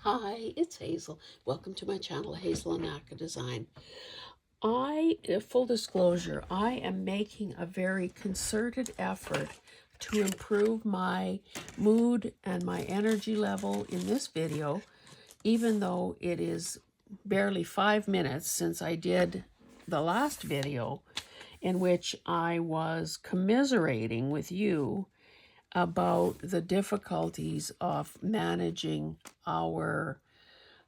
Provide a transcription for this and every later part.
Hi, it's Hazel. Welcome to my channel, Hazel and Naka Design. Full disclosure, I am making a very concerted effort to improve my mood and my energy level in this video, even though it is barely 5 minutes since I did the last video in which I was commiserating with you about the difficulties of managing our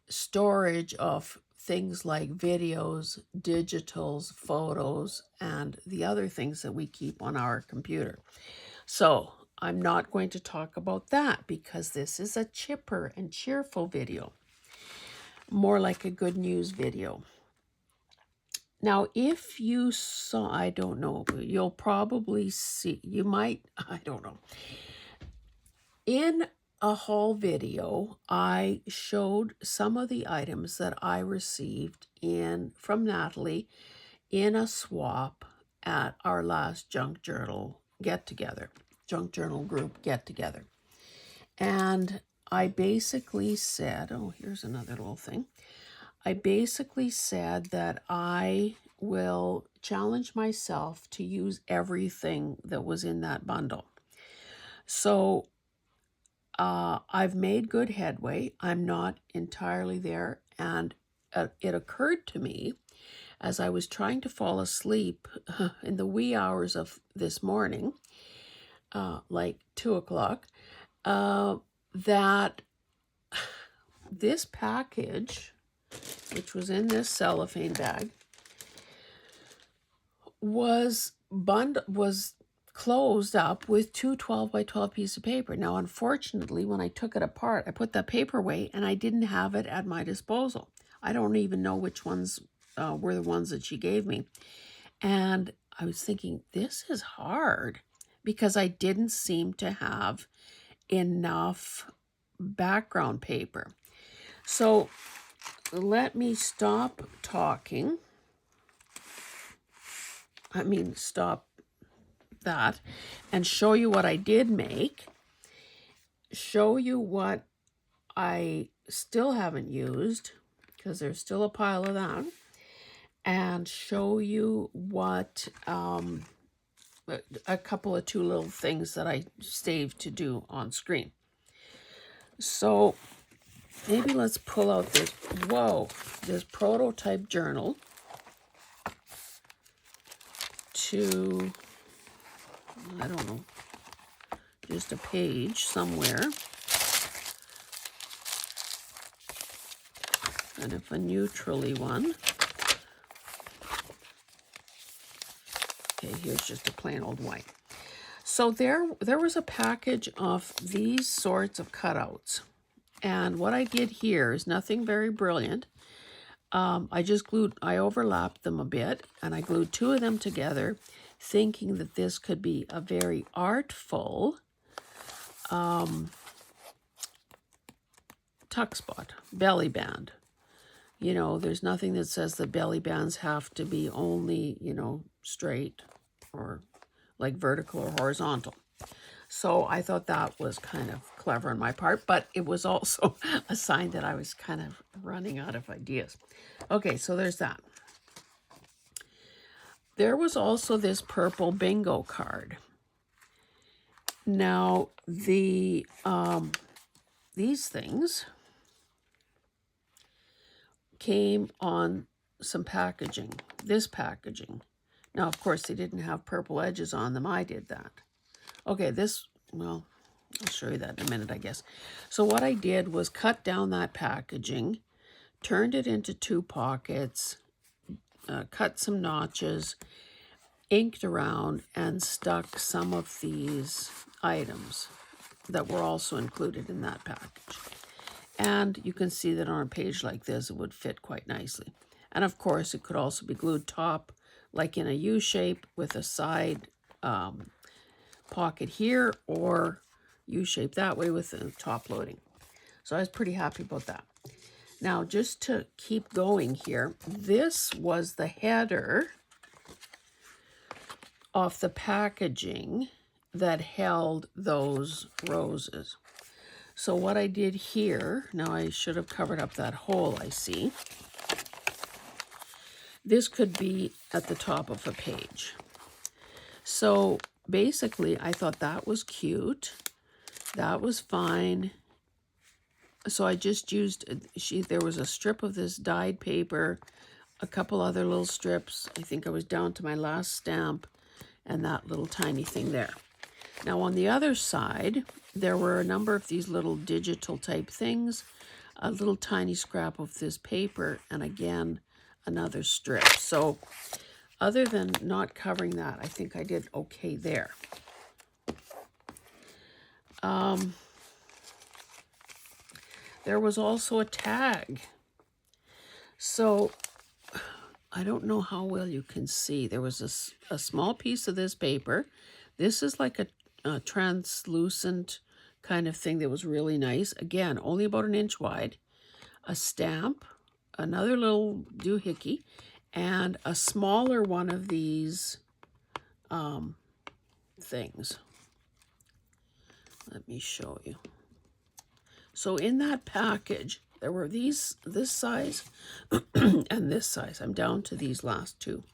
storage of things like videos, digitals, photos, and the other things that we keep on our computer. So I'm not going to talk about that because this is a chipper and cheerful video, more like a good news video. Now, if you saw, I don't know, you'll probably see, you might, I don't know. In a haul video, I showed some of the items that I received from Natalie in a swap at our last junk journal get-together, junk journal group get-together. And I basically said, oh, here's another little thing. I basically said that I will challenge myself to use everything that was in that bundle. So I've made good headway. I'm not entirely there. And it occurred to me as I was trying to fall asleep in the wee hours of this morning, like 2 o'clock, that this package, which was in this cellophane bag, was closed up with two 12 by 12 pieces of paper. Now, unfortunately, when I took it apart, I put that paper away and I didn't have it at my disposal. I don't even know which ones were the ones that she gave me. And I was thinking, this is hard because I didn't seem to have enough background paper. So let me stop talking. Stop that and show you what I did make, show you what I still haven't used because there's still a pile of that, and show you what a couple of two little things that I saved to do on screen. So maybe let's pull out this prototype journal to, I don't know, just a page somewhere. Kind of a neutrally one. Okay, here's just a plain old white. So there was a package of these sorts of cutouts. And what I did here is nothing very brilliant. I overlapped them a bit, and I glued two of them together, thinking that this could be a very artful tuck spot, belly band. You know, there's nothing that says that belly bands have to be only, straight or like vertical or horizontal. So I thought that was kind of clever on my part, but it was also a sign that I was kind of running out of ideas. Okay, so there's that. There was also this purple bingo card. Now, these things came on some packaging, this packaging. Now, of course, they didn't have purple edges on them. I did that. Okay, well, I'll show you that in a minute, I guess. So what I did was cut down that packaging, turned it into two pockets, cut some notches, inked around, and stuck some of these items that were also included in that package. And you can see that on a page like this, it would fit quite nicely. And of course, it could also be glued top, like in a U shape with a side pocket here, or U-shape that way with the top loading. So I was pretty happy about that. Now, just to keep going here, this was the header of the packaging that held those roses. So what I did here, now I should have covered up that hole I see. This could be at the top of a page. So basically, I thought that was cute. That was fine. So I just used, there was a strip of this dyed paper, a couple other little strips. I think I was down to my last stamp and that little tiny thing there. Now on the other side, there were a number of these little digital type things, a little tiny scrap of this paper, and again, another strip. So other than not covering that, I think I did okay there. There was also a tag. So I don't know how well you can see. There was a small piece of this paper. This is like a translucent kind of thing that was really nice. Again, only about 1 inch wide. A stamp, another little doohickey, and a smaller one of these things. Let me show you. So in that package, there were this size and this size. I'm down to these last two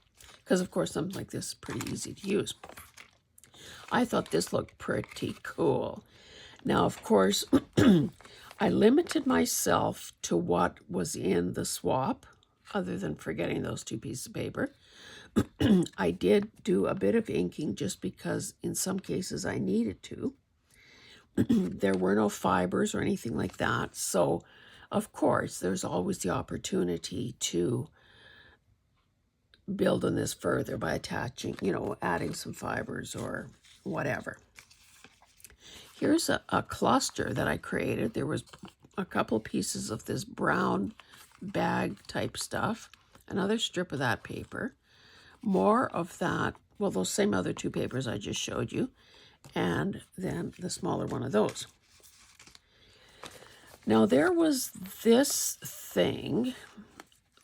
because, of course, something like this is pretty easy to use. I thought this looked pretty cool. Now, of course, I limited myself to what was in the swap, other than forgetting those 2 pieces of paper. I did do a bit of inking just because in some cases I needed to. There were no fibers or anything like that. So, of course, there's always the opportunity to build on this further by attaching, adding some fibers or whatever. Here's a cluster that I created. There was a couple pieces of this brown bag type stuff, another strip of that paper, more of that, well, those same other 2 papers I just showed you, and then the smaller one of those. Now there was this thing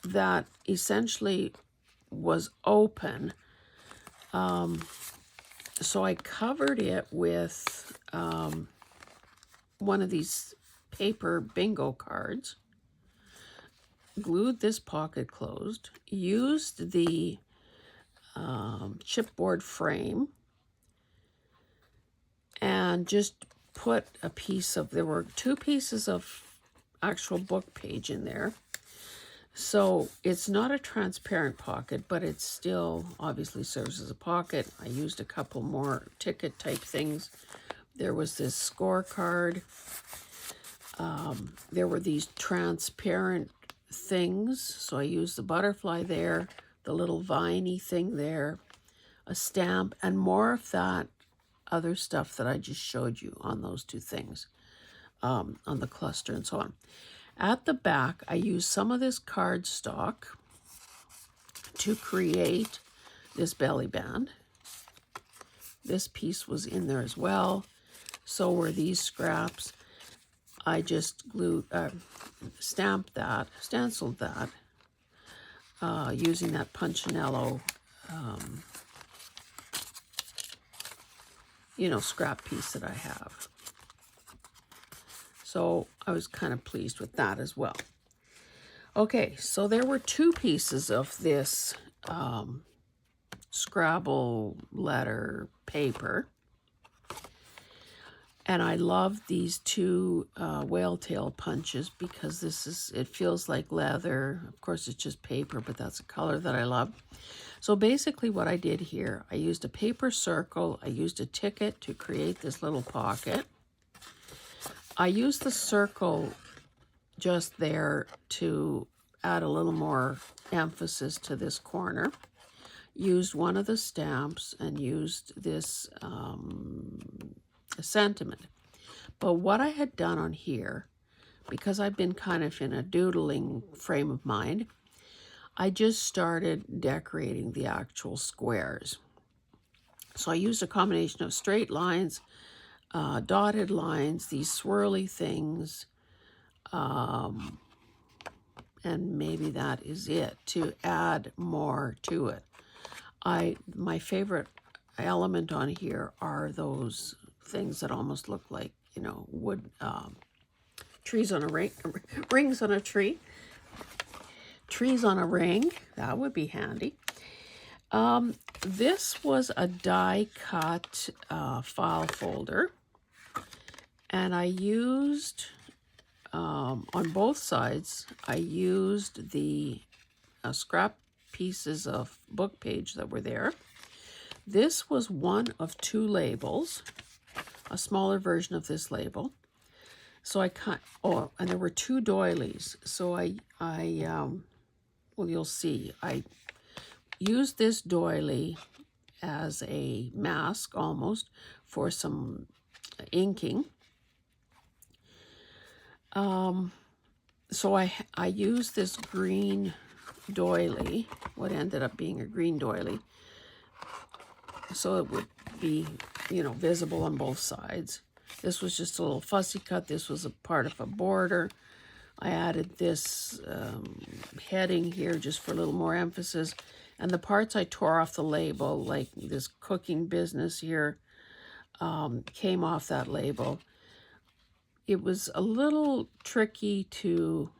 that essentially was open. So I covered it with one of these paper bingo cards, glued this pocket closed, used the chipboard frame, and just put a piece of, there were 2 pieces of actual book page in there. So it's not a transparent pocket, but it still obviously serves as a pocket. I used a couple more ticket type things. There was this scorecard. There were these transparent things. So I used the butterfly there, the little viney thing there, a stamp, and more of that other stuff that I just showed you on those 2 things, on the cluster and so on. At the back, I used some of this cardstock to create this belly band. This piece was in there as well. So were these scraps. I just stamped that, stenciled that, using that Punchinello, scrap piece that I have. So I was kind of pleased with that as well. Okay, so there were 2 pieces of this Scrabble letter paper. And I love these 2 whale tail punches because it feels like leather. Of course, it's just paper, but that's a color that I love. So basically what I did here, I used a paper circle. I used a ticket to create this little pocket. I used the circle just there to add a little more emphasis to this corner. Used one of the stamps and used this sentiment. But what I had done on here, because I've been kind of in a doodling frame of mind, I just started decorating the actual squares. So I used a combination of straight lines, dotted lines, these swirly things, and maybe that is it, to add more to it. My favorite element on here are those things that almost look like, wood trees on a ring, rings on a tree. Trees on a ring, that would be handy. This was a die cut file folder, and I used, on both sides, I used the scrap pieces of book page that were there. This was one of two labels, a smaller version of this label. So I cut, oh, and there were two doilies. So well, you'll see, I used this doily as a mask almost for some inking. So I used this green doily, what ended up being a green doily, so it would be, you know, visible on both sides. This was just a little fussy cut. This was a part of a border. I added this heading here just for a little more emphasis. And the parts I tore off the label, like this cooking business here, came off that label. It was a little tricky to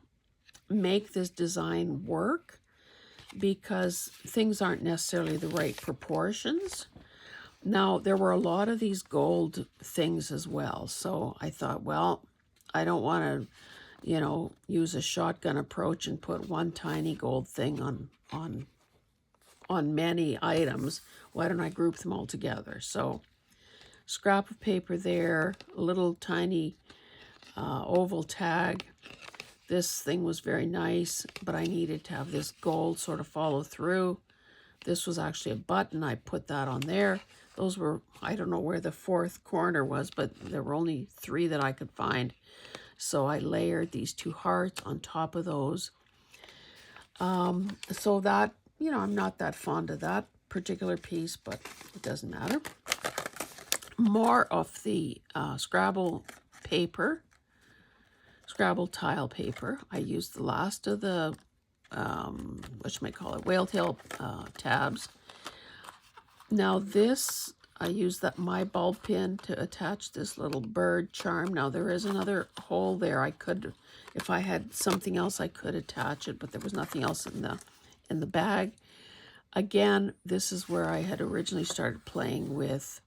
make this design work because things aren't necessarily the right proportions. Now, there were a lot of these gold things as well. So I thought, well, I don't want to, you know, use a shotgun approach and put one tiny gold thing on many items. Why don't I group them all together? So scrap of paper there, a little tiny oval tag. This thing was very nice, but I needed to have this gold sort of follow through. This was actually a button. I put that on there. Those were, I don't know where the fourth corner was, but there were only 3 that I could find. So I layered these 2 hearts on top of those. So that, you know, I'm not that fond of that particular piece, but it doesn't matter. More of the Scrabble paper, Scrabble tile paper. I used the last of the, whale tail tabs. Now this, I used that my bulb pin to attach this little bird charm. Now there is another hole there. I could, if I had something else, I could attach it, but there was nothing else in the bag. Again, this is where I had originally started playing with.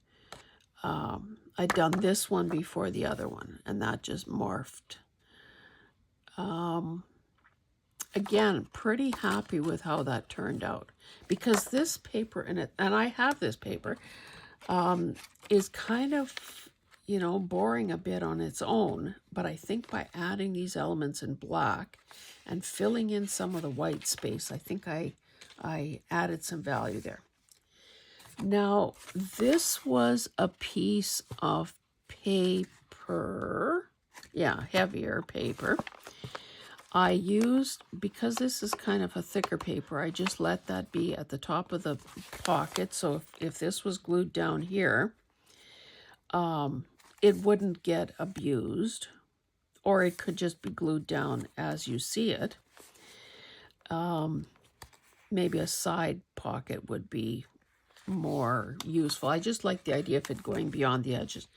I'd done this one before the other one, and that just morphed. Again, pretty happy with how that turned out, because this paper, and I have this paper, is kind of, you know, boring a bit on its own, but I think by adding these elements in black and filling in some of the white space, I think I added some value there. Now, this was a piece of paper, heavier paper. I used, because this is kind of a thicker paper, I just let that be at the top of the pocket. So if this was glued down here, it wouldn't get abused, or it could just be glued down as you see it. Maybe a side pocket would be more useful. I just like the idea of it going beyond the edges.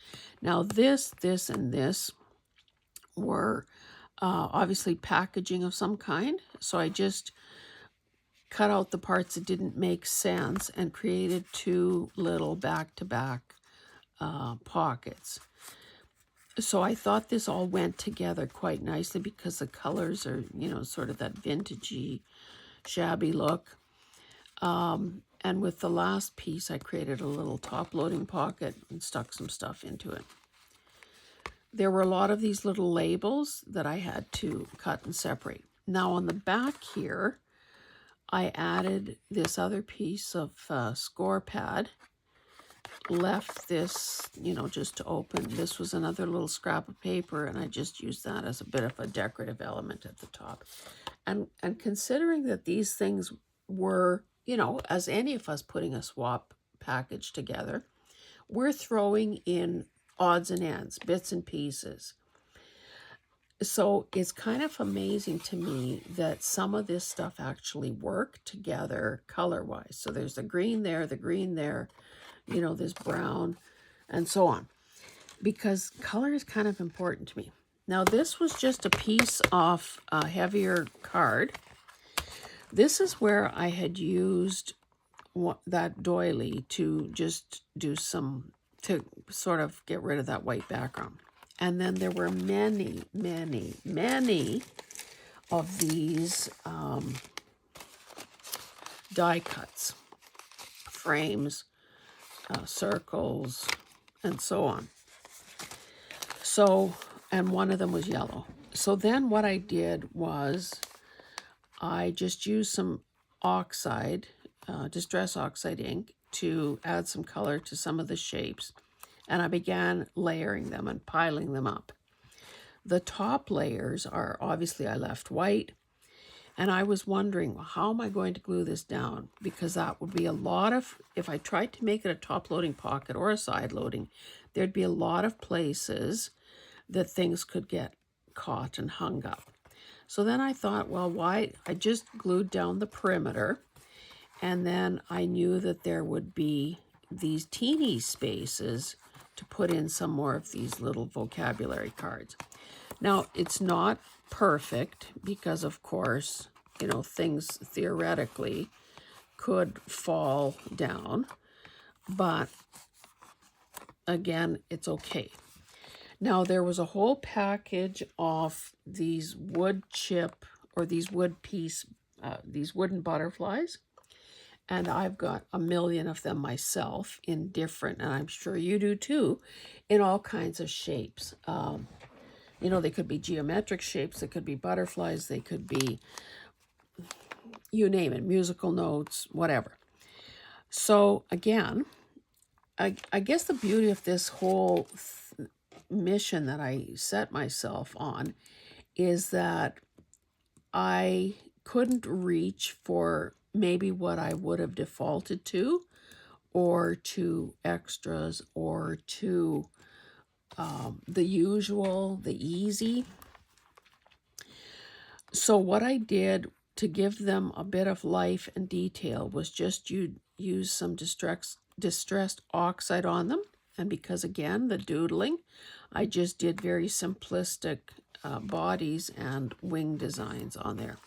Now this, and this were obviously packaging of some kind. So I just cut out the parts that didn't make sense and created 2 little back-to-back pockets. So I thought this all went together quite nicely because the colors are, you know, sort of that vintagey, shabby look. And with the last piece, I created a little top-loading pocket and stuck some stuff into it. There were a lot of these little labels that I had to cut and separate. Now on the back here, I added this other piece of score pad, left this, you know, just to open. This was another little scrap of paper, and I just used that as a bit of a decorative element at the top. And considering that these things were, you know, as any of us putting a swap package together, we're throwing in odds and ends, bits and pieces. So it's kind of amazing to me that some of this stuff actually worked together color-wise. So there's the green there, you know, this brown, and so on. Because color is kind of important to me. Now this was just a piece of heavier card. This is where I had used that doily to just do some, to sort of get rid of that white background. And then there were many, many, many of these die cuts, frames, circles, and so on. So, and one of them was yellow. So then what I did was I just used some oxide, Distress Oxide ink, to add some color to some of the shapes. And I began layering them and piling them up. The top layers are, obviously I left white. And I was wondering, well, how am I going to glue this down? Because that would be a lot of, if I tried to make it a top loading pocket or a side loading, there'd be a lot of places that things could get caught and hung up. So then I thought, well, why? I just glued down the perimeter, and then I knew that there would be these teeny spaces to put in some more of these little vocabulary cards. Now, it's not perfect because, of course, you know, things theoretically could fall down, but again, it's okay. Now, there was a whole package of these wood chip or these wood piece, these wooden butterflies. And I've got a million of them myself in different, and I'm sure you do too, in all kinds of shapes. You know, they could be geometric shapes, they could be butterflies, they could be, you name it, musical notes, whatever. So again, I guess the beauty of this whole mission that I set myself on is that I couldn't reach for maybe what I would have defaulted to, or to extras, or to the usual, the easy. So what I did to give them a bit of life and detail was just use some distressed oxide on them. And because, again, the doodling, I just did very simplistic bodies and wing designs on there.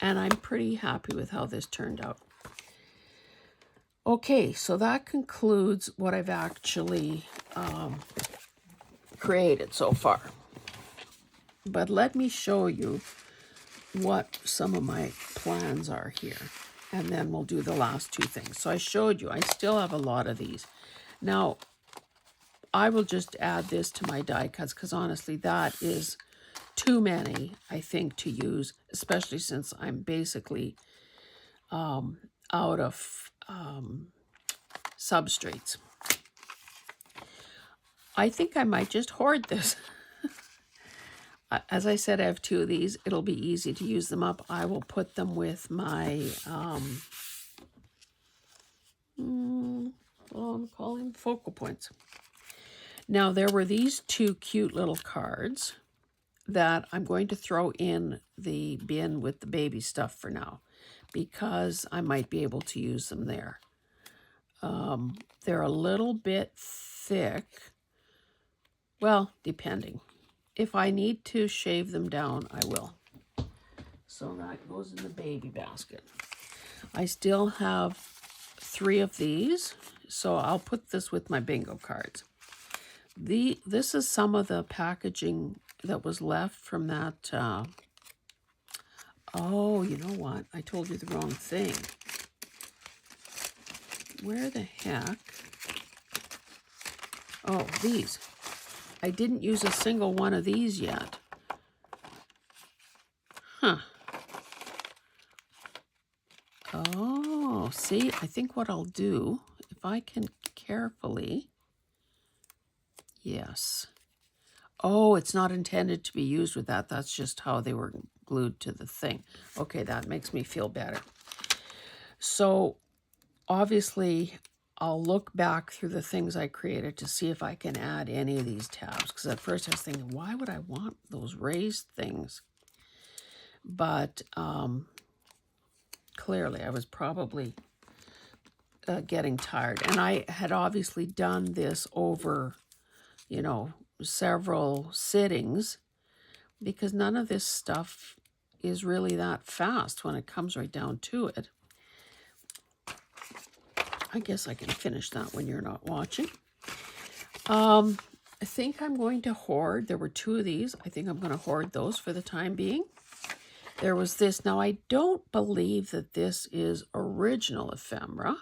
And I'm pretty happy with how this turned out. Okay, so that concludes what I've actually created so far. But let me show you what some of my plans are here. And then we'll do the last two things. So I showed you, I still have a lot of these. Now, I will just add this to my die cuts because honestly, that is too many, I think, to use, especially since I'm basically out of substrates. I think I might just hoard this. As I said, I have two of these. It'll be easy to use them up. I will put them with my, I'm calling focal points. Now, there were these two cute little cards that I'm going to throw in the bin with the baby stuff for now, because I might be able to use them there. They're a little bit thick. Well, depending. If I need to shave them down, I will. So that goes in the baby basket. I still have 3 of these, so I'll put this with my bingo cards. This is some of the packaging that was left from that. Oh, you know what? I told you the wrong thing. Where the heck? Oh, these. I didn't use a single one of these yet. Huh. Oh, see, I think what I'll do, if I can carefully, yes. Oh, it's not intended to be used with that. That's just how they were glued to the thing. Okay, that makes me feel better. So, obviously, I'll look back through the things I created to see if I can add any of these tabs. Because at first I was thinking, why would I want those raised things? But clearly I was probably getting tired. And I had obviously done this over, you know, several sittings because none of this stuff is really that fast when it comes right down to it. I guess I can finish that when you're not watching. I think I'm going to hoard. There were 2 of these. I think I'm going to hoard those for the time being. There was this. Now, I don't believe that this is original ephemera.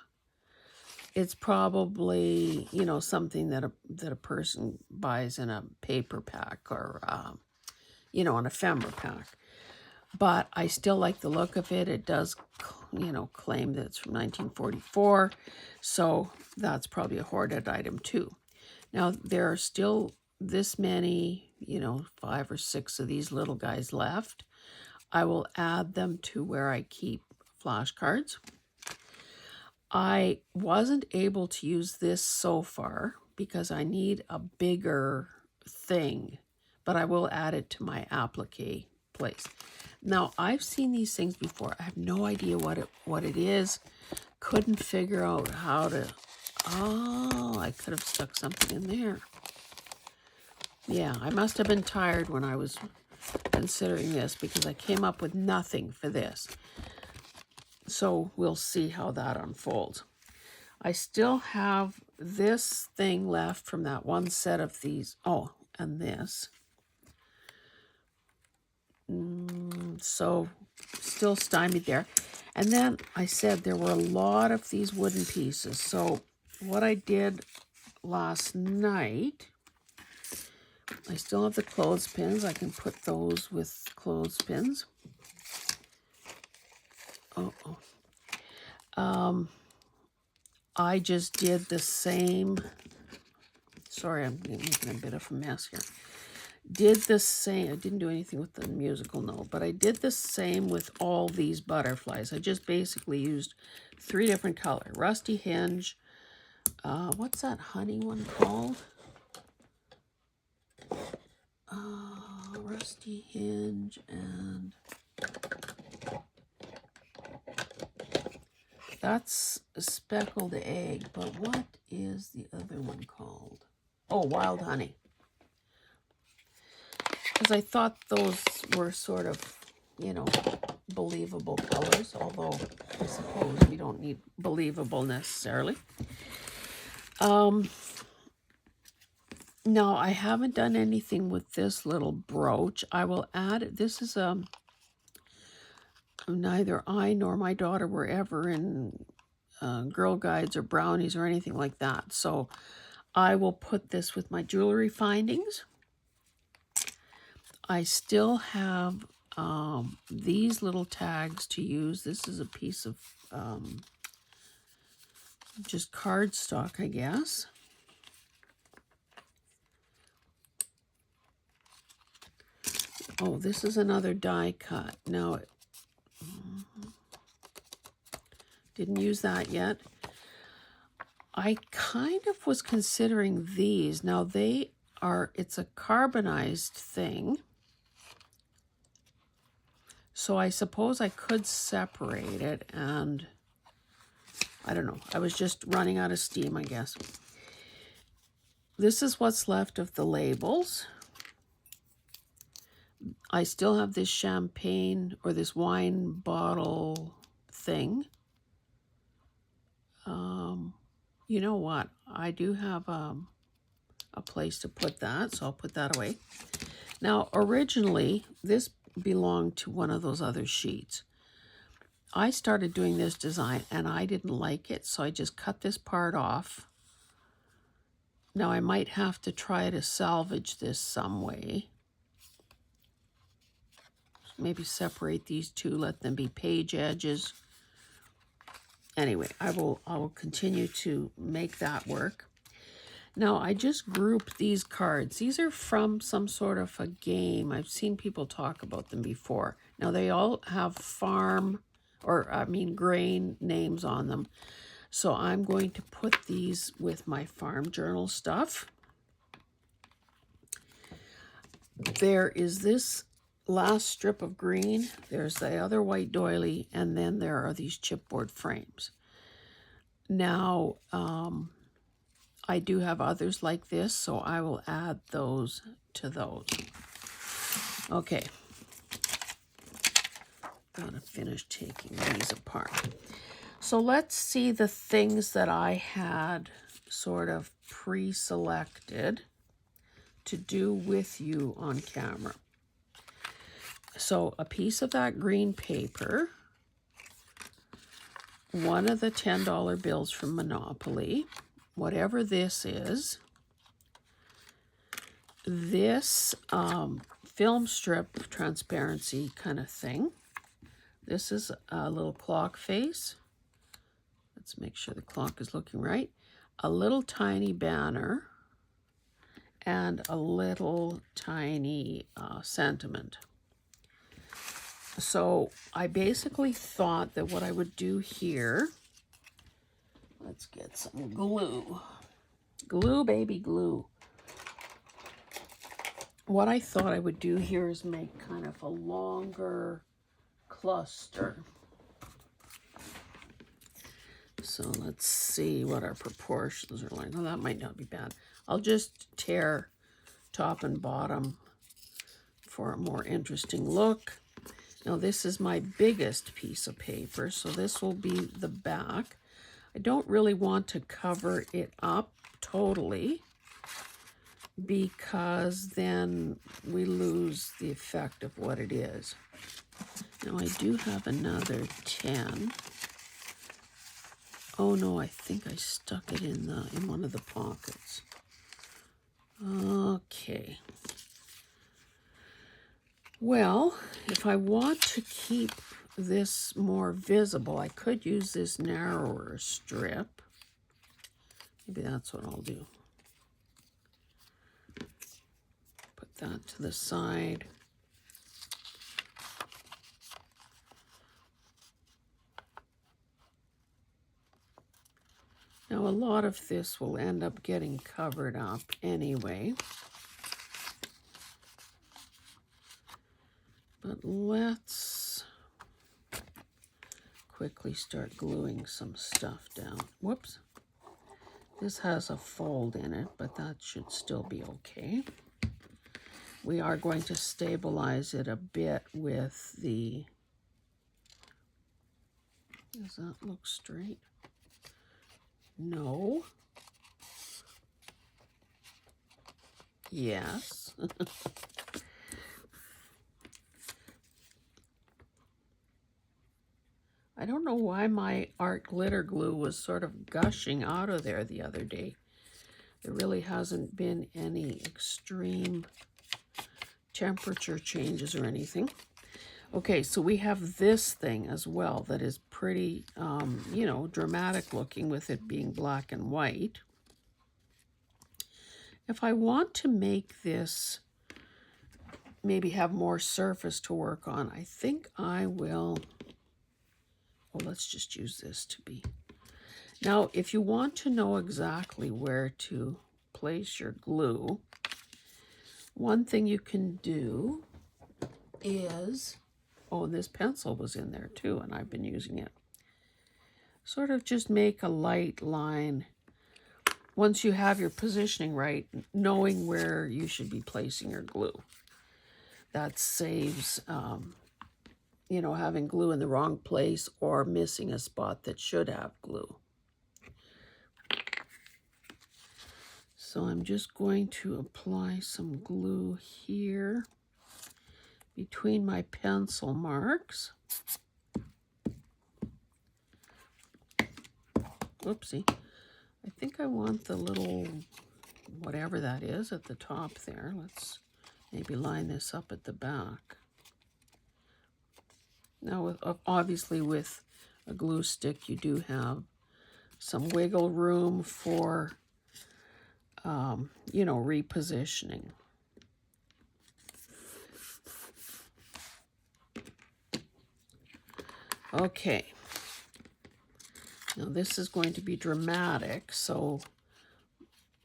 It's probably, you know, something that a person buys in a paper pack or, you know, an ephemera pack. But I still like the look of it. It does, you know, claim that it's from 1944. So that's probably a hoarded item too. Now, there are still this many, you know, 5 or 6 of these little guys left. I will add them to where I keep flashcards. I wasn't able to use this so far because I need a bigger thing, but I will add it to my applique place. Now, I've seen these things before. I have no idea what it is. Couldn't figure out how to... Oh, I could have stuck something in there. Yeah, I must have been tired when I was considering this because I came up with nothing for this. So we'll see how that unfolds. I still have this thing left from that one set of these. Oh, and this. So still stymied there. And then I said there were a lot of these wooden pieces. So what I did last night, I still have the clothespins. I can put those with clothespins. I just did the same. Sorry, I'm making a bit of a mess here. Did the same. I didn't do anything with the musical note, but I did the same with all these butterflies. I just basically used 3 different colors. Rusty Hinge. What's that honey one called? Rusty Hinge and... That's a speckled egg, but what is the other one called? Oh, Wild Honey. Because I thought those were sort of, you know, believable colors, although I suppose we don't need believable necessarily. No, I haven't done anything with this little brooch. I will add it. This is neither I nor my daughter were ever in Girl Guides or brownies or anything like that. So I will put this with my jewelry findings. I still have these little tags to use. This is a piece of just cardstock, I guess. Oh, this is another die cut. Now, didn't use that yet. I kind of was considering these. Now, it's a carbonized thing. So I suppose I could separate it, and I don't know. I was just running out of steam, I guess. This is what's left of the labels. I still have this champagne or this wine bottle thing. You know what? I do have a place to put that, so I'll put that away. Now, originally, this belonged to one of those other sheets. I started doing this design, and I didn't like it, so I just cut this part off. Now, I might have to try to salvage this some way. Maybe separate these 2, let them be page edges. Anyway, I will continue to make that work. Now, I just grouped these cards. These are from some sort of a game. I've seen people talk about them before. Now, they all have grain names on them. So I'm going to put these with my farm journal stuff. There is this last strip of green. There's the other white doily, and then there are these chipboard frames. Now, I do have others like this, so I will add those to those. Okay. Gotta finish taking these apart. So let's see the things that I had sort of pre-selected to do with you on camera. So a piece of that green paper, one of the $10 bills from Monopoly, whatever this is, this film strip transparency kind of thing. This is a little clock face. Let's make sure the clock is looking right. A little tiny banner and a little tiny sentiment. So I basically thought that what I would do here, let's get some glue. Glue, baby, glue. What I thought I would do here is make kind of a longer cluster. So let's see what our proportions are like. Oh, that might not be bad. I'll just tear top and bottom for a more interesting look. Now this is my biggest piece of paper, so this will be the back. I don't really want to cover it up totally because then we lose the effect of what it is. Now I do have another 10. Oh no, I think I stuck it in one of the pockets. Okay. Well, if I want to keep this more visible, I could use this narrower strip. Maybe that's what I'll do. Put that to the side. Now, a lot of this will end up getting covered up anyway. But let's quickly start gluing some stuff down. Whoops. This has a fold in it, but that should still be okay. We are going to stabilize it a bit with the... Does that look straight? No. Yes. I don't know why my art glitter glue was sort of gushing out of there the other day. There really hasn't been any extreme temperature changes or anything. Okay, so we have this thing as well that is pretty, you know, dramatic looking with it being black and white. If I want to make this maybe have more surface to work on, I think I will... Well, let's just use this to be. Now, if you want to know exactly where to place your glue, one thing you can do is, oh, this pencil was in there too, and I've been using it. Sort of just make a light line once you have your positioning right, knowing where you should be placing your glue. That saves you know, having glue in the wrong place or missing a spot that should have glue. So I'm just going to apply some glue here between my pencil marks. Whoopsie. I think I want the little, whatever that is at the top there. Let's maybe line this up at the back. Now, obviously with a glue stick, you do have some wiggle room for, you know, repositioning. Okay. Now this is going to be dramatic, so,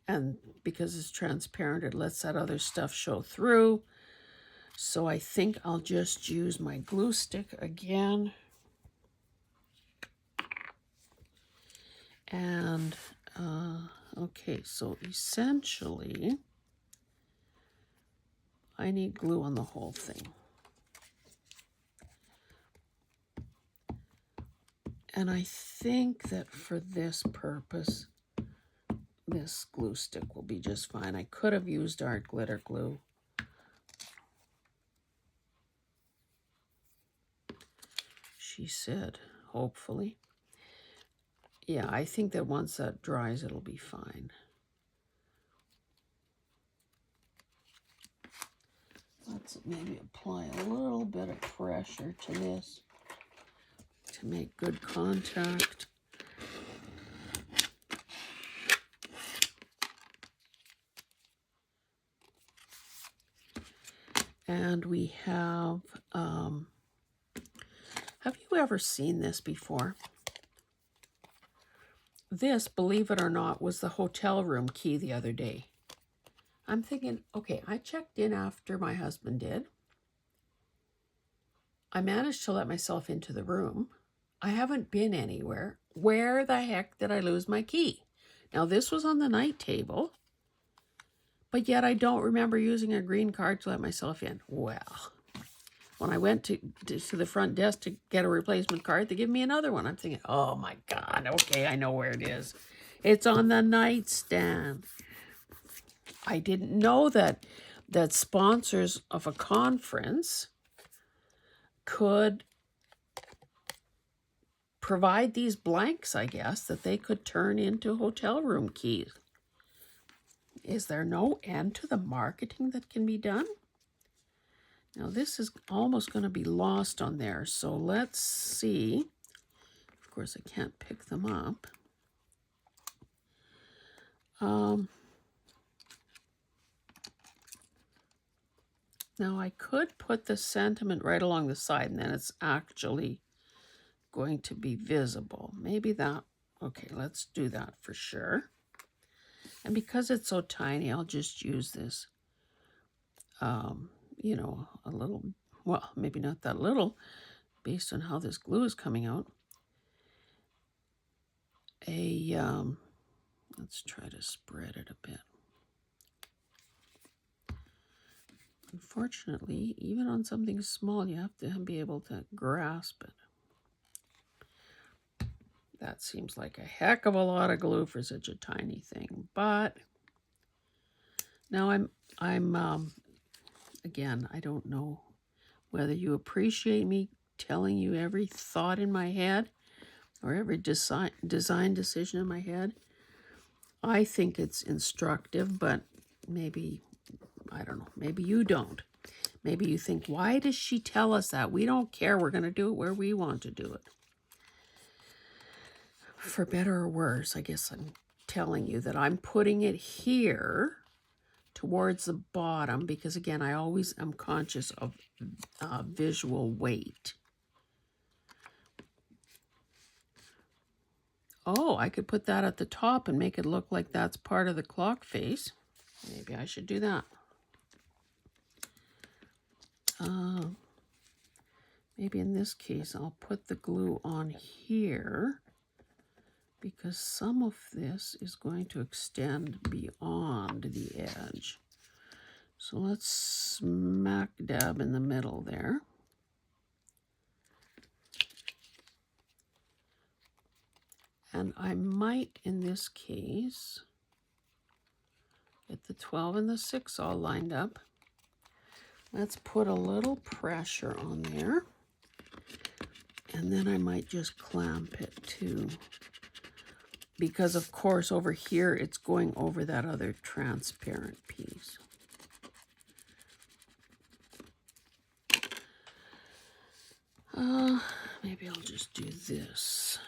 and because it's transparent, it lets that other stuff show through. So I think I'll just use my glue stick again. And, okay, so essentially, I need glue on the whole thing. And I think that for this purpose, this glue stick will be just fine. I could have used art glitter glue. She said, hopefully. Yeah, I think that once that dries, it'll be fine. Let's maybe apply a little bit of pressure to this to make good contact. And we have you ever seen this before? This, believe it or not, was the hotel room key the other day. I'm thinking, okay, I checked in after my husband did. I managed to let myself into the room. I haven't been anywhere. Where the heck did I lose my key? Now, this was on the night table, but yet I don't remember using a green card to let myself in. Well, when I went to the front desk to get a replacement card, they give me another one. I'm thinking, oh my God, okay, I know where it is. It's on the nightstand. I didn't know that sponsors of a conference could provide these blanks, I guess, that they could turn into hotel room keys. Is there no end to the marketing that can be done? Now, this is almost going to be lost on there, so let's see. Of course, I can't pick them up. Now, I could put the sentiment right along the side, and then it's actually going to be visible. Maybe that, okay, let's do that for sure. And because it's so tiny, I'll just use this, you know, a little, well, maybe not that little, based on how this glue is coming out. Let's try to spread it a bit. Unfortunately, even on something small, you have to be able to grasp it. That seems like a heck of a lot of glue for such a tiny thing, but now I'm again, I don't know whether you appreciate me telling you every thought in my head or every design decision in my head. I think it's instructive, but maybe, I don't know, maybe you don't. Maybe you think, why does she tell us that? We don't care. We're going to do it where we want to do it. For better or worse, I guess I'm telling you that I'm putting it here towards the bottom because, again, I always am conscious of visual weight. Oh, I could put that at the top and make it look like that's part of the clock face. Maybe I should do that. Maybe in this case, I'll put the glue on here because some of this is going to extend beyond the edge. So let's smack dab in the middle there. And I might, in this case, get the 12 and the 6 all lined up. Let's put a little pressure on there. And then I might just clamp it too. Because, of course, over here, it's going over that other transparent piece. Maybe I'll just do this.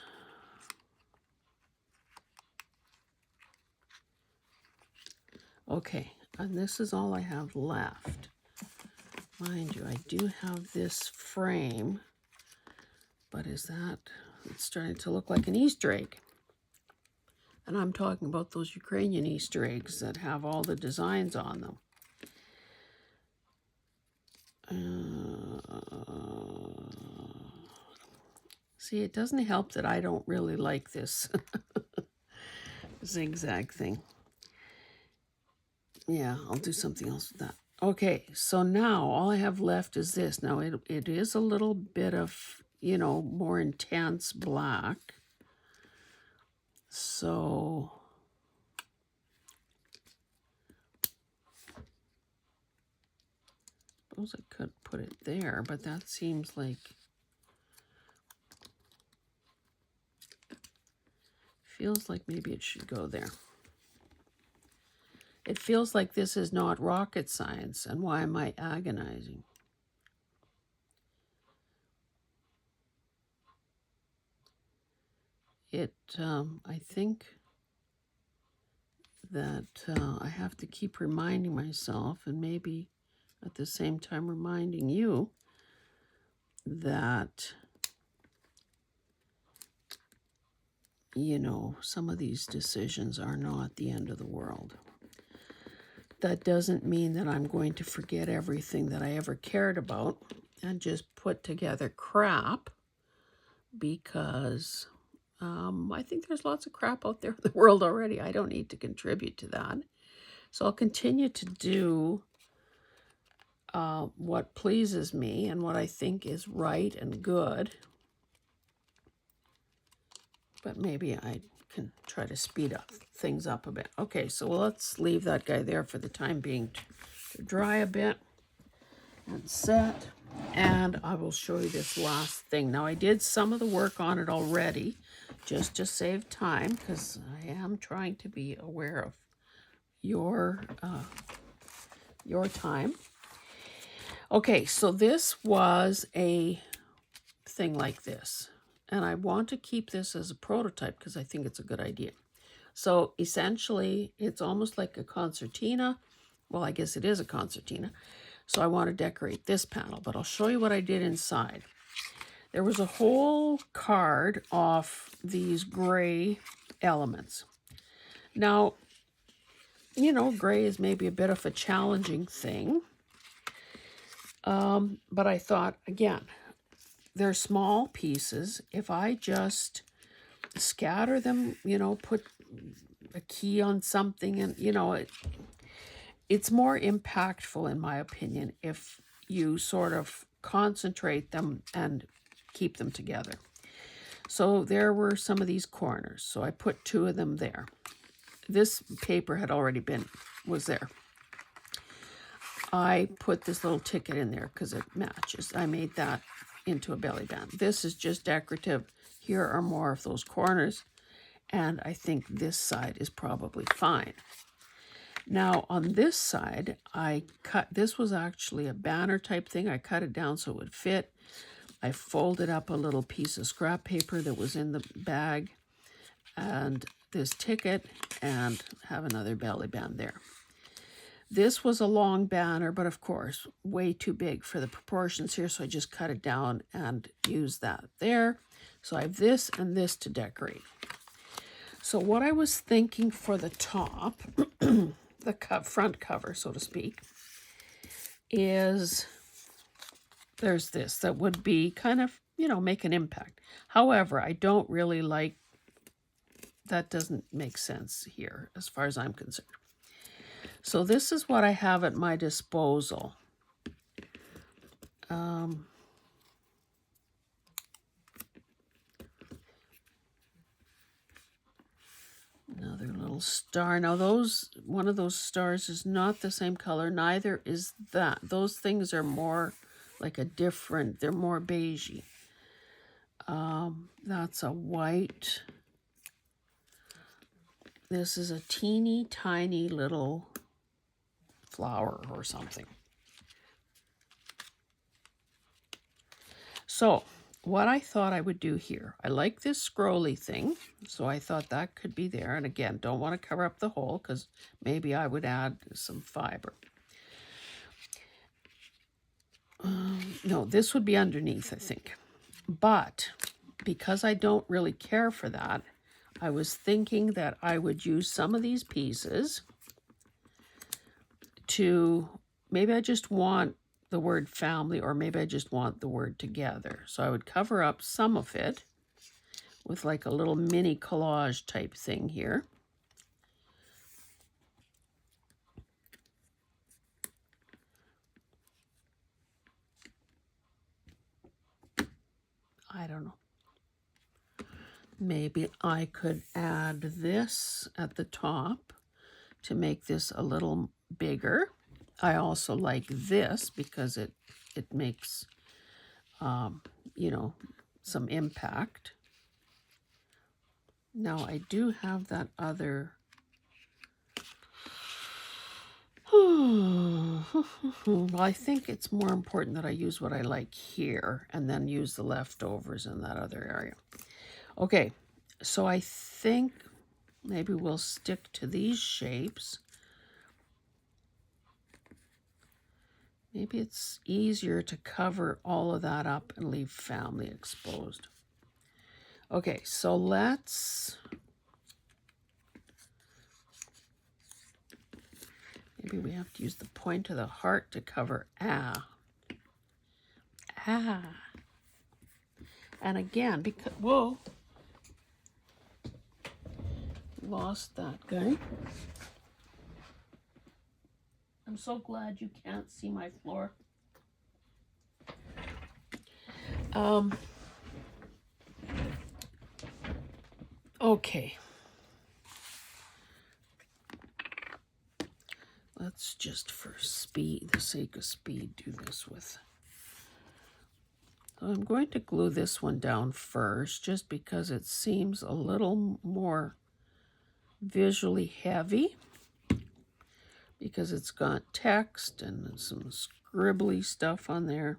Okay, and this is all I have left. Mind you, I do have this frame, but it's starting to look like an Easter egg. And I'm talking about those Ukrainian Easter eggs that have all the designs on them. See, it doesn't help that I don't really like this zigzag thing. Yeah, I'll do something else with that. Okay, so now all I have left is this. Now it is a little bit of, you know, more intense black. So suppose I could put it there, but that seems like, feels like maybe it should go there. It feels like this is not rocket science, and why am I agonizing? I think that I have to keep reminding myself, and maybe at the same time reminding you, that, you know, some of these decisions are not the end of the world. That doesn't mean that I'm going to forget everything that I ever cared about and just put together crap, because I think there's lots of crap out there in the world already. I don't need to contribute to that. So I'll continue to do what pleases me and what I think is right and good. But maybe I can try to speed up things up a bit. Okay, so let's leave that guy there for the time being to dry a bit and set. And I will show you this last thing. Now, I did some of the work on it already, just to save time, because I am trying to be aware of your time. Okay, so this was a thing like this, and I want to keep this as a prototype because I think it's a good idea. So essentially, it's almost like a concertina. Well, I guess it is a concertina. So I want to decorate this panel, but I'll show you what I did inside. There was a whole card of these gray elements. Now, you know, gray is maybe a bit of a challenging thing. But I thought, again, they're small pieces. If I just scatter them, you know, put a key on something, and, you know, it's more impactful, in my opinion, if you sort of concentrate them and keep them together. So there were some of these corners. So I put 2 of them there. This paper had already was there. I put this little ticket in there because it matches. I made that into a belly band. This is just decorative. Here are more of those corners, and I think this side is probably fine. Now on this side, this was actually a banner type thing. I cut it down so it would fit. I folded up a little piece of scrap paper that was in the bag, and this ticket, and have another belly band there. This was a long banner, but of course, way too big for the proportions here, so I just cut it down and used that there. So I have this and this to decorate. So what I was thinking for the top, the front cover, so to speak, is there's this that would be kind of, you know, make an impact. However, I don't really like, that doesn't make sense here as far as I'm concerned. So this is what I have at my disposal. Another little star. Now one of those stars is not the same color, neither is that. Those things are more like a different, they're more beigey. That's a white. This is a teeny tiny little flower or something. So what I thought I would do here, I like this scrolly thing, so I thought that could be there. And again, don't want to cover up the hole because maybe I would add some fiber. No, this would be underneath, I think. But because I don't really care for that, I was thinking that I would use some of these pieces to, maybe I just want the word family, or maybe I just want the word together. So I would cover up some of it with like a little mini collage type thing here. I don't know. Maybe I could add this at the top to make this a little bigger. I also like this because it makes, you know, some impact. Now I do have that other. Well, I think it's more important that I use what I like here and then use the leftovers in that other area. Okay, so I think maybe we'll stick to these shapes. Maybe it's easier to cover all of that up and leave family exposed. Okay, so let's... Maybe we have to use the point of the heart to cover ah. Ah. And again, because... Whoa. Lost that guy. I'm so glad you can't see my floor. Okay. Let's just, for speed, the sake of speed, do this with... So I'm going to glue this one down first, just because it seems a little more visually heavy, because it's got text and some scribbly stuff on there.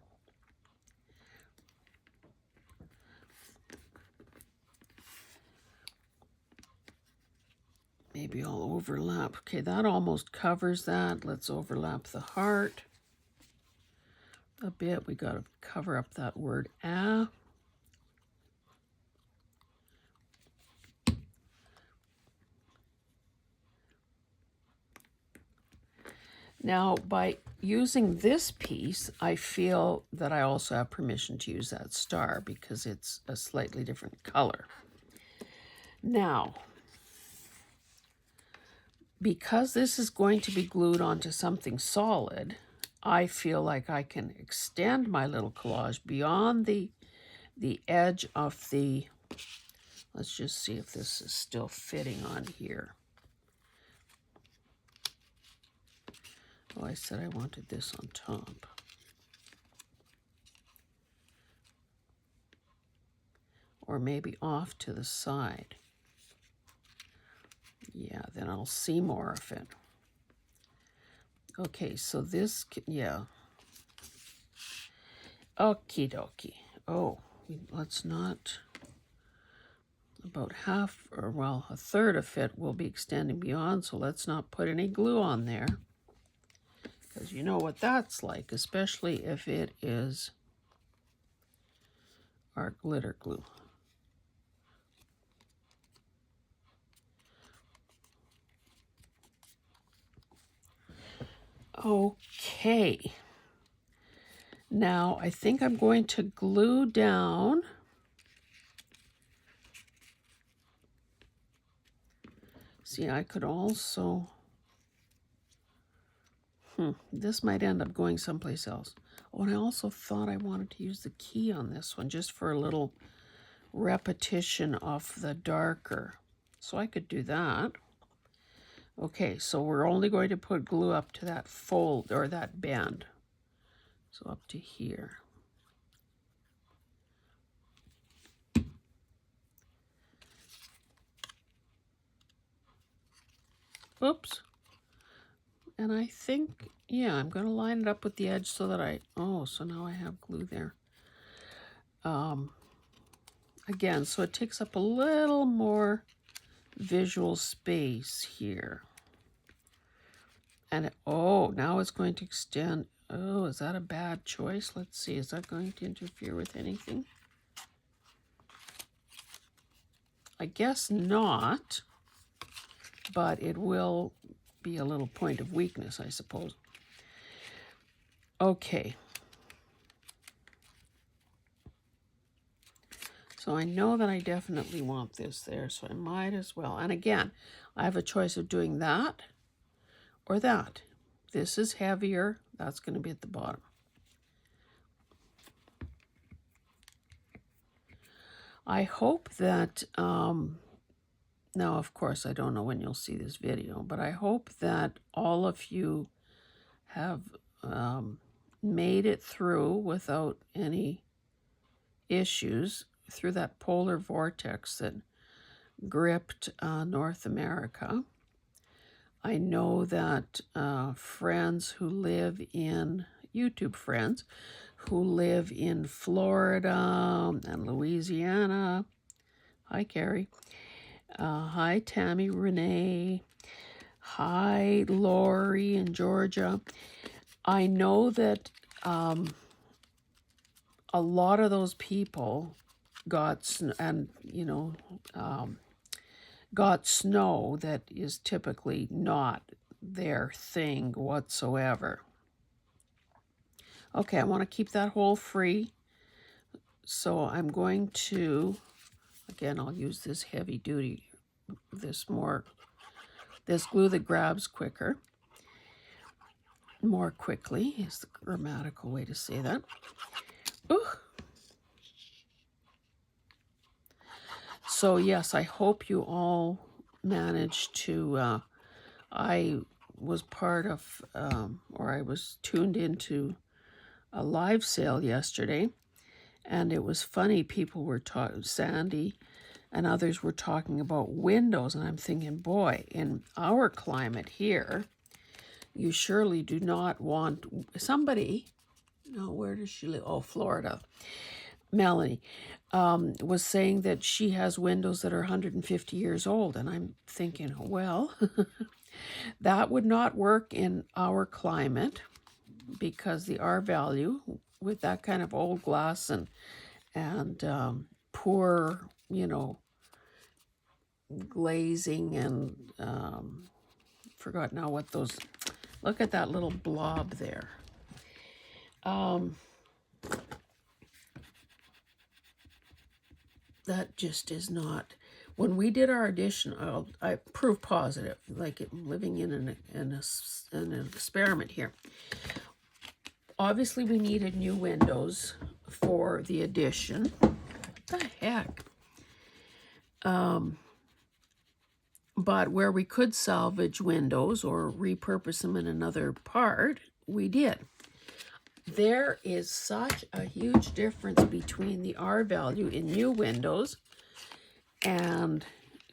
Maybe I'll overlap. Okay, that almost covers that. Let's overlap the heart a bit. We got to cover up that word ah. Now, by using this piece, I feel that I also have permission to use that star because it's a slightly different color. Now, because this is going to be glued onto something solid, I feel like I can extend my little collage beyond the edge of the... Let's just see if this is still fitting on here. Oh, I said I wanted this on top. Or maybe off to the side. Yeah, then I'll see more of it. Okay, so this, yeah. Okie dokie. Oh, let's not... About half, or well, a third of it will be extending beyond, so let's not put any glue on there. Because you know what that's like, especially if it is our glitter glue. Okay. Now I think I'm going to glue down see, I could also this might end up going someplace else. Oh, and I also thought I wanted to use the key on this one just for a little repetition of the darker. So I could do that. Okay, so we're only going to put glue up to that fold or that bend. So up to here. Oops. And I think, yeah, I'm going to line it up with the edge so that so now I have glue there. Again, so it takes up a little more visual space here. And now it's going to extend. Oh, is that a bad choice? Let's see, is that going to interfere with anything? I guess not, but it will be a little point of weakness, I suppose. Okay. So I know that I definitely want this there, so I might as well. And again, I have a choice of doing that or that. This is heavier. That's going to be at the bottom. I hope that, now of course I don't know when you'll see this video, but I hope that all of you have made it through without any issues through that polar vortex that gripped North America. I know that friends who live in, YouTube friends, who live in Florida and Louisiana. Hi, Carrie. Hi, Tammy Renee. Hi, Lori in Georgia. I know that a lot of those people got, got snow that is typically not their thing whatsoever. Okay, I want to keep that hole free. So I'm going to, again, I'll use this heavy duty, this glue that grabs quicker, more quickly is the grammatical way to say that. Ooh. So yes, I hope you all managed to, I was part of, or I was tuned into a live sale yesterday, and it was funny. People were talking, Sandy and others were talking about windows, and I'm thinking, boy, in our climate here, you surely do not want somebody, no, where does she live? Oh, Florida. Melanie was saying that she has windows that are 150 years old, and I'm thinking, well, that would not work in our climate, because the R value with that kind of old glass and poor, glazing and forgot now what those. Look at that little blob there. That just is not. When we did our addition, I prove positive, like living in an experiment here. Obviously, we needed new windows for the addition. What the heck? But where we could salvage windows or repurpose them in another part, we did. There is such a huge difference between the R value in new windows and,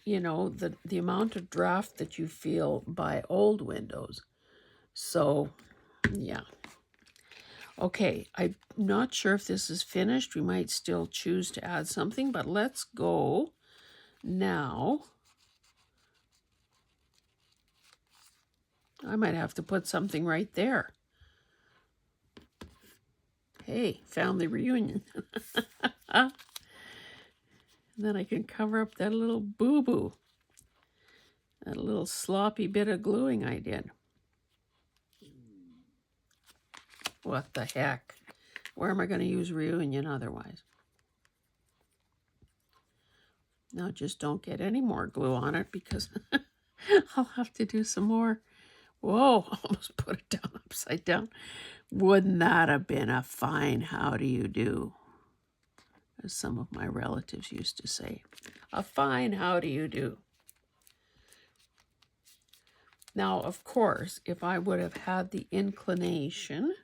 the amount of draft that you feel by old windows. So, yeah. Okay, I'm not sure if this is finished. We might still choose to add something, but let's go now. I might have to put something right there. Hey, family reunion. And then I can cover up that little boo-boo. That little sloppy bit of gluing I did. What the heck? Where am I going to use reunion otherwise? Now just don't get any more glue on it, because I'll have to do some more. Whoa, almost put it down upside down. Wouldn't that have been a fine how do you do? As some of my relatives used to say. A fine how do you do? Now, of course, if I would have had the inclination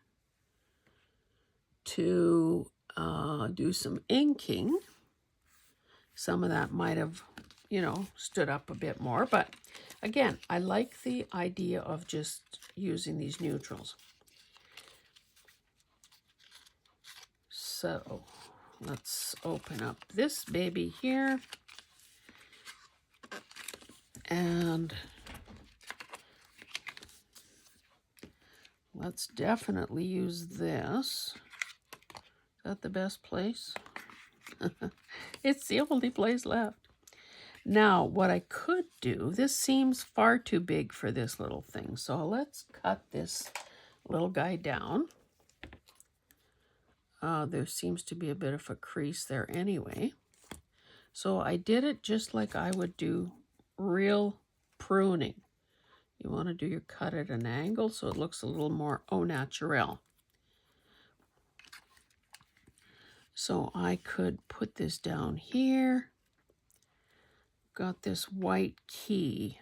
to do some inking, some of that might have, stood up a bit more. But again, I like the idea of just using these neutrals. So let's open up this baby here. And let's definitely use this. Is that the best place? It's the only place left. Now, what I could do, this seems far too big for this little thing. So let's cut this little guy down. There seems to be a bit of a crease there anyway. So I did it just like I would do real pruning. You want to do your cut at an angle so it looks a little more au naturel. So I could put this down here. Got this white key.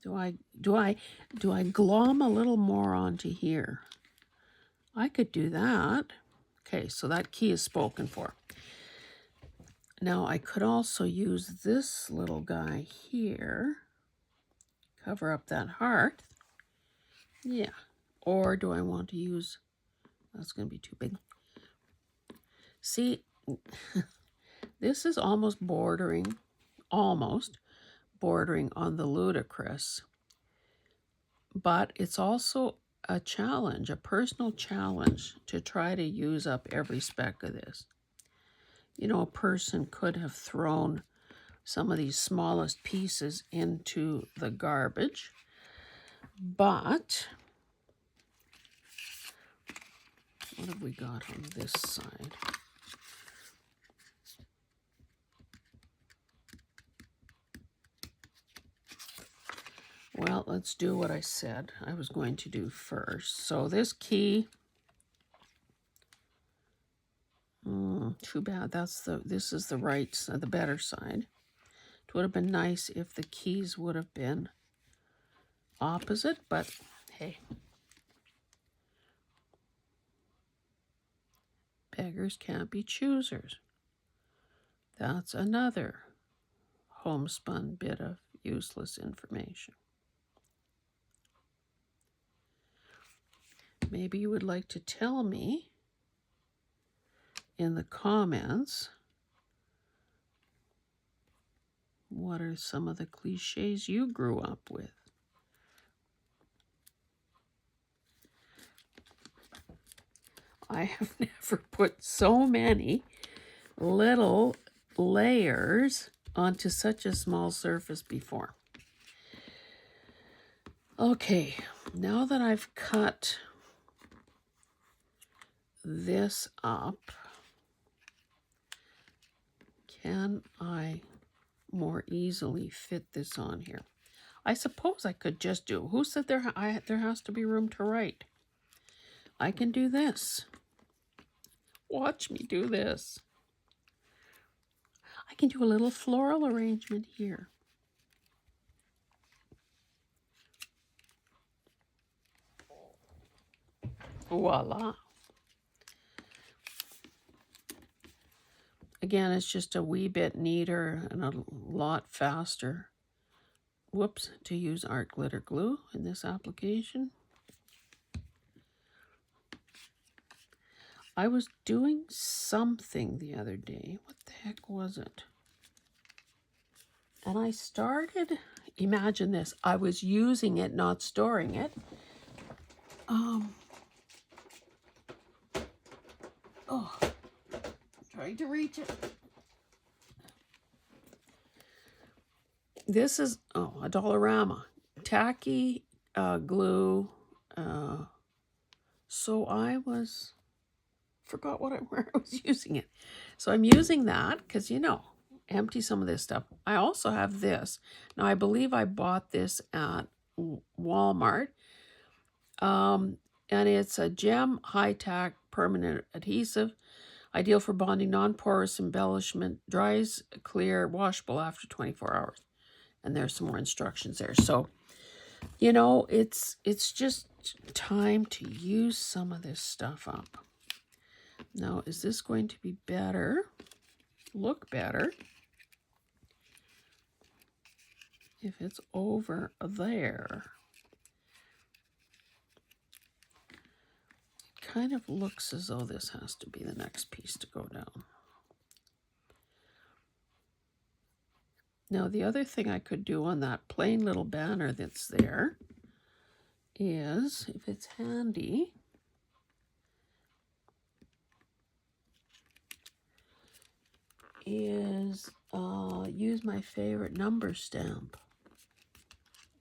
Do I glom a little more onto here? I could do that. Okay, so that key is spoken for. Now I could also use this little guy here. Cover up that heart. Yeah. Or do I want to use, that's going to be too big. See, this is almost bordering on the ludicrous. But it's also a challenge, a personal challenge to try to use up every speck of this. You know, a person could have thrown some of these smallest pieces into the garbage, but what have we got on this side? Well, let's do what I said I was going to do first. So this key, too bad. This is the right side, the better side. It would have been nice if the keys would have been opposite, but hey, beggars can't be choosers. That's another homespun bit of useless information. Maybe you would like to tell me in the comments what are some of the cliches you grew up with. I have never put so many little layers onto such a small surface before. Okay, now that I've cut this up, can I more easily fit this on here? I suppose I could just do, who said there has to be room to write? I can do this. Watch me do this. I can do a little floral arrangement here. Voila. Again, it's just a wee bit neater and a lot faster. Whoops, to use art glitter glue in this application. I was doing something the other day. What the heck was it? And I started, imagine this, I was using it, not storing it. Trying to reach it. This is, a Dollarama. Tacky glue. So I forgot where I was using it. So I'm using that because, empty some of this stuff. I also have this. Now, I believe I bought this at Walmart. And it's a gem high-tack permanent adhesive. Ideal for bonding, non-porous embellishment, dries clear, washable after 24 hours. And there's some more instructions there. So, it's just time to use some of this stuff up. Now, is this going to be better? Look better if it's over there. Kind of looks as though this has to be the next piece to go down. Now, the other thing I could do on that plain little banner that's there is, if it's handy, is use my favorite number stamp.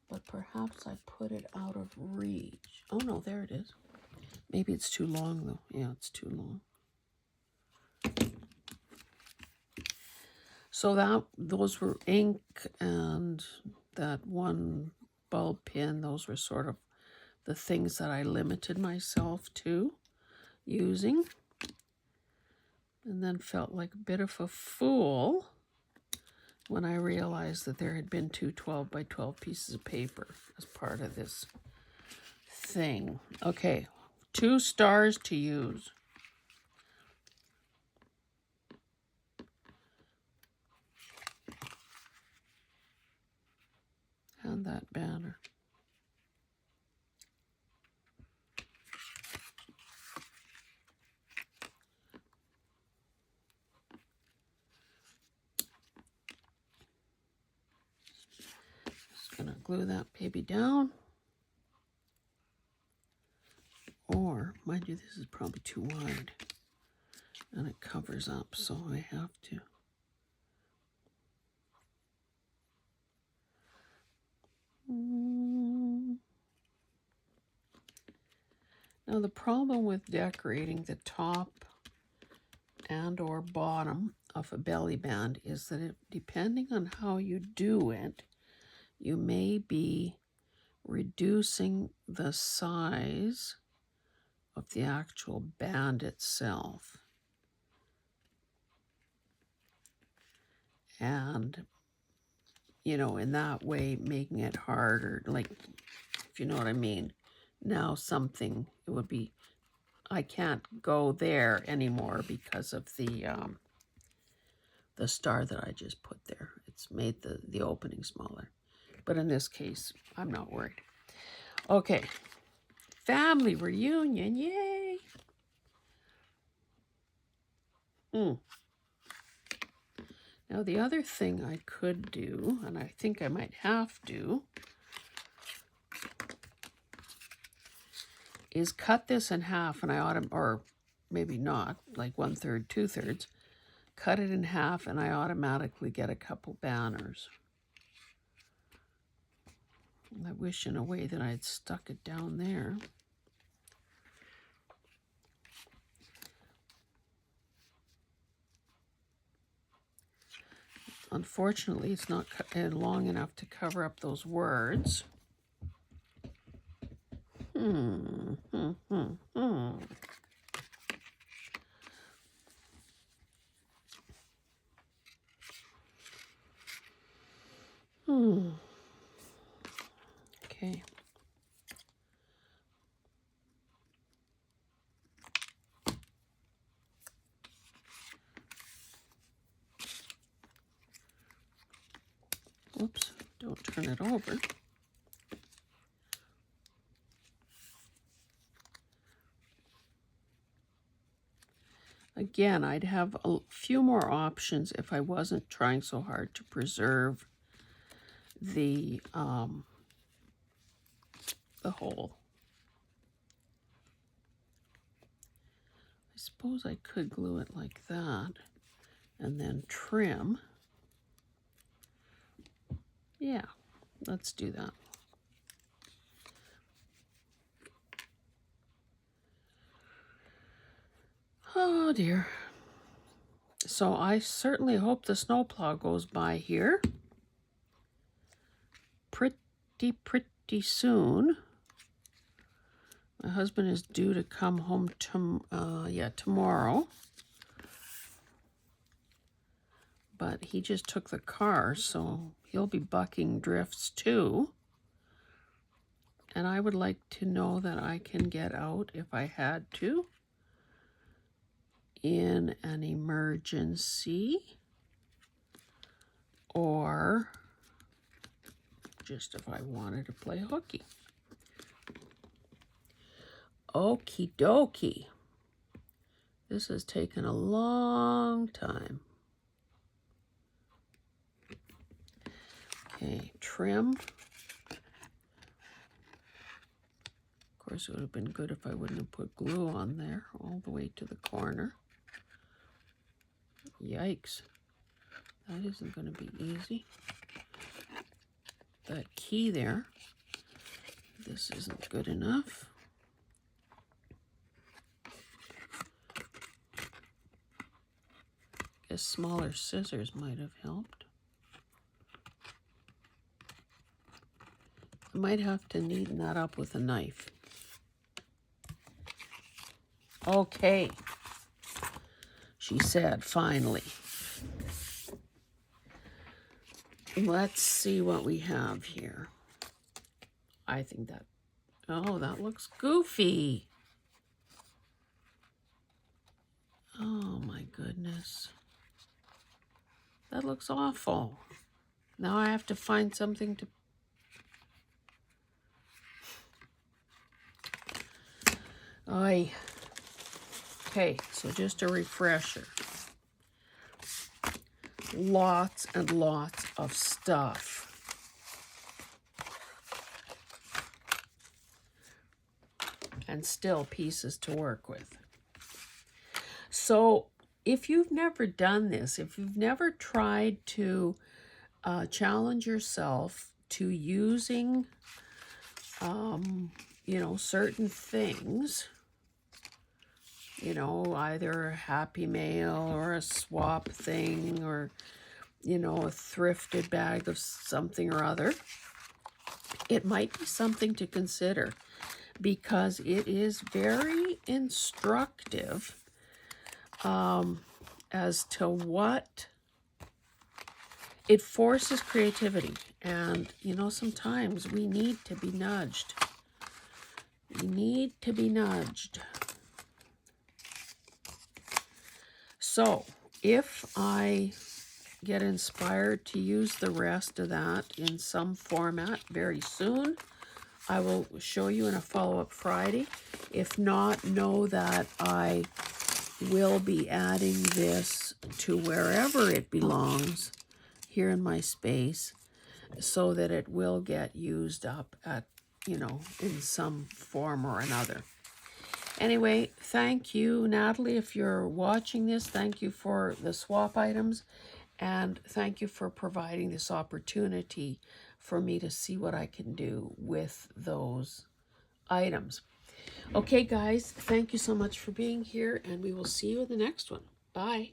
But perhaps I put it out of reach. Oh, no, there it is. Maybe it's too long, though. Yeah, it's too long. So those were ink and that one bulb pin. Those were sort of the things that I limited myself to. using, and then felt like a bit of a fool when I realized that there had been two 12 by 12 pieces of paper as part of this thing. Okay, 2 stars to use. And that banner. Just gonna glue that baby down. Or, mind you, this is probably too wide. And it covers up, so I have to. Now the problem with decorating the top and or bottom of a belly band is that depending on how you do it, you may be reducing the size of the actual band itself. And, you know, in that way, making it harder, like, if you know what I mean. Now something, it would be, I can't go there anymore because of the star that I just put there. It's made the opening smaller. But in this case, I'm not worried. Okay, family reunion, yay! Now the other thing I could do, and I think I might have to, is cut this in half, and I ought to, or maybe not, like 1/3, 2/3, cut it in half, and I automatically get a couple banners. I wish in a way that I'd stuck it down there. Unfortunately, it's not long enough to cover up those words. Okay. Oops, don't turn it over. Again, I'd have a few more options if I wasn't trying so hard to preserve the hole. I suppose I could glue it like that and then trim. Yeah, let's do that. Oh dear. So I certainly hope the snowplow goes by here pretty soon. My husband is due to come home tomorrow. But he just took the car, so he'll be bucking drifts too. And I would like to know that I can get out if I had to in an emergency, or just if I wanted to play hooky. Okie dokie. This has taken a long time. Okay, trim. Of course, it would have been good if I wouldn't have put glue on there all the way to the corner. Yikes. That isn't going to be easy. That key there. This isn't good enough. Guess smaller scissors might have helped. I might have to neaten that up with a knife. Okay, she said, finally. Let's see what we have here. I think that, oh, that looks goofy. Oh my goodness. That looks awful. Now I have to find something to... Okay, so just a refresher. Lots and lots of stuff. And still pieces to work with. So if you've never done this, if you've never tried to challenge yourself to using, you know, certain things, you know, either a Happy Mail or a swap thing or, you know, a thrifted bag of something or other, it might be something to consider because it is very instructive as to what it forces creativity. And, you know, sometimes we need to be nudged. We need to be nudged. So if I get inspired to use the rest of that in some format very soon, I will show you in a follow-up Friday. If not, know that I will be adding this to wherever it belongs here in my space so that it will get used up at, you know, in some form or another. Anyway, thank you, Natalie, if you're watching this. Thank you for the swap items, and thank you for providing this opportunity for me to see what I can do with those items. Okay, guys, thank you so much for being here, and we will see you in the next one. Bye.